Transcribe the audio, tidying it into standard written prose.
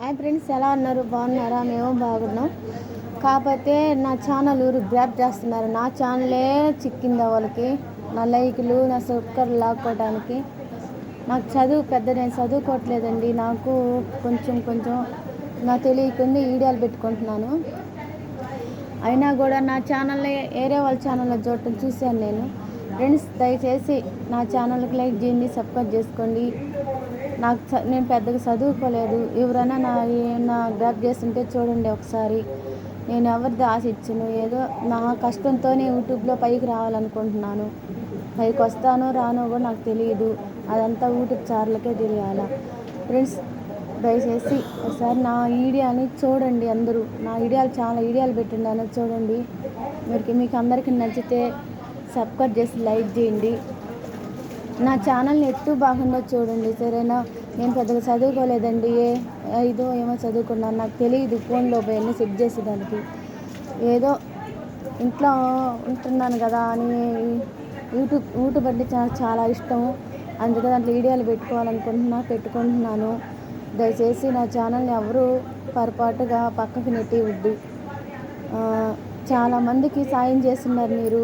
Hi friends, ఎలా ఉన్నారు? బాగున్నారా? మేము బాగున్నాం. కాకపోతే నా ఛానల్ ఊరు గ్రాప్ చేస్తున్నారు. నా ఛానలే చిక్కింది వాళ్ళకి, నా లైకులు, నా సబ్స్క్రైబర్లు లాక్కోవడానికి. నాకు చదువు పెద్ద, నేను చదువుకోవట్లేదండి. నాకు కొంచెం నా తెలియకుండా వీడియోలు పెట్టుకుంటున్నాను. అయినా కూడా నా ఛానల్లో వేరే వాళ్ళ ఛానల్లో చూడటం చూశాను నేను. ఫ్రెండ్స్, దయచేసి నా ఛానల్కి లైక్ చేయండి, సబ్స్క్రైబ్ చేసుకోండి. నేను పెద్దగా చదువుకోలేదు. ఎవరైనా నా గ్రాప్ చేస్తుంటే చూడండి ఒకసారి. నేను ఎవరిది ఆశించను, ఏదో నా కష్టంతోనే యూట్యూబ్లో పైకి రావాలనుకుంటున్నాను. పైకి వస్తానో రానో కూడా నాకు తెలియదు. అదంతా యూట్యూబ్ ఛానల్కే తెలియాలా. ఫ్రెండ్స్, దయచేసి ఒకసారి నా వీడియోని చూడండి. అందరూ నా వీడియోలు చాలా వీడియోలు పెట్టిండాను, చూడండి. మీకు అందరికీ నచ్చితే సబ్స్క్రైబ్ చేసి లైక్ చేయండి. నా ఛానల్ని ఎట్టు బాగుందో చూడండి, సరేనా? నేను పెద్దగా చదువుకోలేదండి. ఏమో చదువుకున్నాను, నాకు తెలియదు. ఫోన్లో పోయి సెట్ చేసేదానికి ఏదో ఇంట్లో ఉంటున్నాను కదా అని యూట్యూబ్ అంటే చాలా ఇష్టం. అందుకే దాంట్లో వీడియోలు పెట్టుకుంటున్నాను. దయచేసి నా ఛానల్ని ఎవరు పొరపాటుగా పక్కకు నెట్టివద్దు. చాలామందికి సాయం చేస్తున్నారు మీరు.